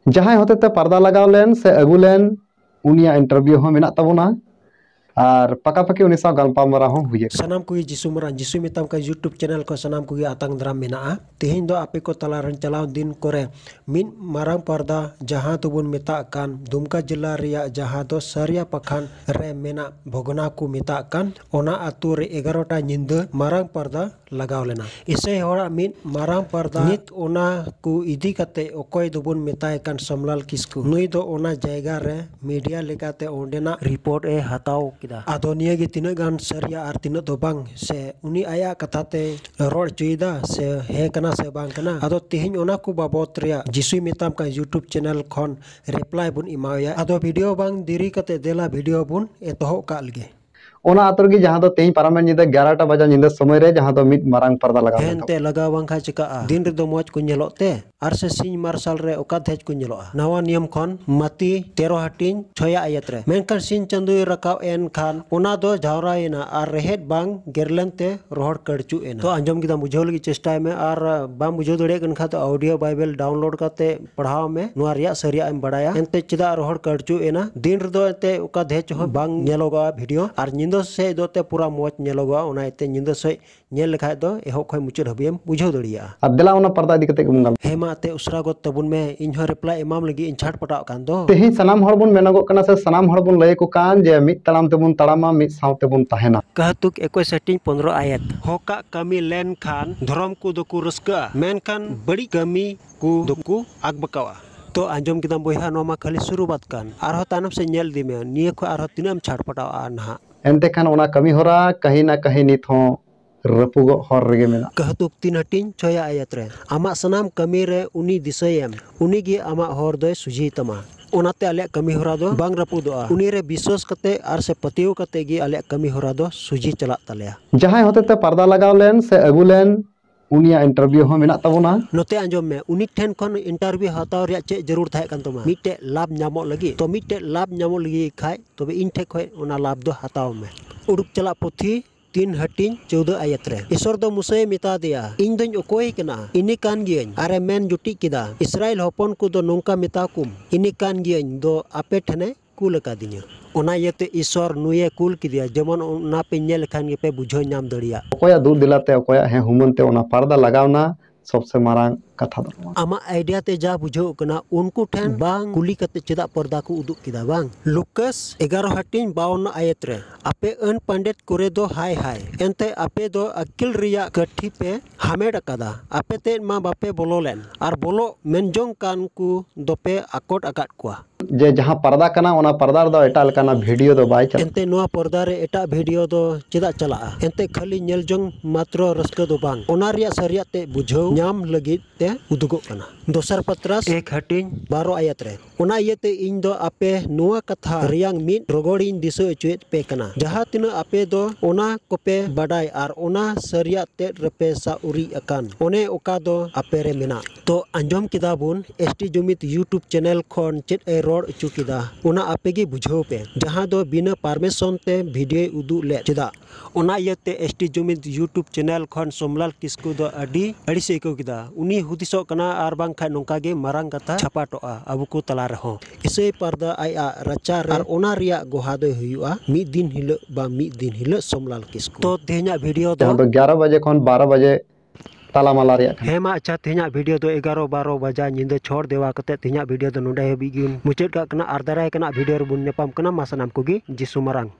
जहां होते ते पर्दा लगाव लेन से अगु लेन उनिया इंटरव्यू हो मेना तबोना और पकापकी उनी साव गल्पामरा हो हुए सनाम को जिसु मरान जिसु मिताम का यूट्यूब चैनल को सनाम को आतंग दराम मेना तेहिं दो आपे को तलारन चलाव दिन करे मिन मारांग पर्दा जहां तुबुन मेता कान दुमका जिला रिया जहां दो सरिया पखान रे मेना भोगना को मेता कान ओना आतु रे 11टा निंदा मारांग पर्दा लगाव लेना इसे होड़ा मिन मारांग पर्दा नित ओना को इदी कते ओकोय दुबुन मेताय कान समलाल किस्कु नुई दो ओना जायगा रे मीडिया लेकाते ओंडेना रिपोर्ट ए हताव किदा आदोनिया गे तिना गान सरिया आर तिना दो बांग से उनी आया कथाते रोड चुईदा से हे कना से बांग कना आदो तिहिन ओना को बाबत रिया जिसुई मिताम का यूट्यूब चैनल खन रिप्लाई बुन इमाया आदो वीडियो बांग दिरी कते देला वीडियो बुन एतोह कालगे ओना आतुर गी जहां दो तेही पारामेन निदा 11टा बजा निदा समय रे जहां दो मिद मारांग पर्दा लगाव हेनते लगावां खा चिका दिन रे दो मौज को नेलोते आर से सिंह मार्शल रे ओका धेज को नेलोआ नवा नियम खन मती 13 हटिन 6 आयत रे मेनकन सिंह चंदुई रकाव एन खान ओना दो झावरायना आर रेहेद बांग गेरलेनते रोहड़ कड़चु एना तो अंजम गिदा बुझाव लगी चेष्टा में आर बाम बुझाव दड़े कन खा तो ऑडियो बाइबल डाउनलोड करते पढ़ाव में नुआ रिया सरिया एम बड़ाया एनते चिदा रोहड़ कड़चु एना दिन रे दो एते ओका धेज हो बांग नेलोगा वीडियो आर निंदो से दोते पूरा मौज नेलोगा ओना एते निंदो से नेल लेखाय दो एहो खय मुचद हबियम बुझाव दड़िया अदला ओना पर्दा इदी कते गुंगल हेमा ते उसरा गत तबुन में इन हो रिप्लाई इमाम लगी इन छाट पटाव कान दो तेही सनाम हड़ बुन मेनगो कना से सनाम हड़ बुन लय को कान जे मिद तड़ाम तेबुन तड़ामा मिद सावते बुन तहेना कहतुक 21 सेटिंग 15 आयत होका कमी लेन खान धर्म को दको रस्का मेन खान बड़ी कमी को दको आगबकावा तो आंजम किदाम बोहा नोमा खाली शुरुआत कान आरो तानम से नेल दिमे निये को आरो तिनाम छाट पटाव आनहा एनते खान ओना कमी होरा कहीं ना कहीं नित हो रपुगो हर रेगे मेना कहतुक 3 हटिन 6 आयत रे आमा सनाम कमी रे उनी दिसयम उनी गे आमा हर दोय सुजी तमा ओनाते आले कमी होरा दो बांग रपुदोआ उनी रे विश्वास कते आर से पतियो कते गे आले कमी होरा दो सुजी चला तलेया जहां होते ते पर्दा लगाव लेन से अगु लेन उनिया इंटरव्यू हो मेना तबोना नोते अंजम में उनी ठेन खन इंटरव्यू हताव रे चे जरूर थाय कान तमा मिटे लाभ न्यामो लगी तो मिटे लाभ न्यामो लगी खाय तबे इन ठे खय ओना लाभ दो हताव में उडुक चला पोथी 3 हटिन 14 आयत रे ईश्वर दो मुसे मिता दिया इन दोñ ओकोय कना इनी कान गियन आरे मेन जुटी किदा इस्राएल होपन को दो नोंका मिता कुम इनी कान गियन दो आपे ठने कुल का दिन्या ओना येते ईश्वर नुये कुल किदिया जेमन ओना पे नेल खान गे पे बुझो नाम दड़िया ओकोया दूर दिलाते ओकोया हे हुमनते ओना पर्दा लगावना सबसे मारांग कथा दो आमा आइडिया ते जा बुझो कना उनको ठेन बांग कुली कते चेदा पर्दा को उदुक किदा बांग लुकस 11 हटिन 52 आयत रे आपे अन पंडित करे दो हाय हाय एनते आपे दो अकिल रिया कठी पे हामेड कदा आपे ते मा बापे बोलोलेन आर बोलो मेनजोंग कान को दोपे आकोट अकाट कोआ जे जहां पर्दा कना ओना पर्दा दो एटा लकाना वीडियो दो बाय चल एनते नोआ पर्दा रे एटा वीडियो दो चेदा चला एनते खाली नेलजोंग मात्र रस्का दो बांग ओना रिया सरिया ते बुझो नाम लगी ते उदुगो कना दोसर पत्रास 1 हटिन 12 आयत रे ओना येते इन दो आपे नोआ कथा रियांग मिट रोगोड़िन दिसो चुएत पे कना जहां तिना आपे दो ओना कोपे बडाय आर ओना सरिया ते रपे सा उरी अकान ओने ओका दो आपे रे मेना तो अंजम किदा बुन एसटी जुमित यूट्यूब चैनल खन चेत ए रोड अचु किदा ओना आपे गे बुझो पे जहां दो बिना परमिशन ते वीडियो उदु ले चिदा ओना येते एसटी जुमित यूट्यूब चैनल खन सोमलाल किस्कु दो अड़ी से को किदा उनी हुदिसो कना आर बांग खा नोंका गे मारांग कथा छापाटोआ अबु को तला रहो इसे पर्दा आया रचार आर ओना रिया गोहा दो हुआ मी दिन हिलो बा मी दिन हिलो सोमलाल किस्कु तो तेहना वीडियो दो 11 बजे खन 12 बजे ताला माला रिया हेमा अच्छा तेहना वीडियो दो 11 12 बजा निंदा छोड़ देवा कते तेहना वीडियो दो नोंडे हबी गिन मुचेद का कना आर दाराय कना वीडियो रे बुन नेपाम कना मासनाम कोगी जिसु मारांग।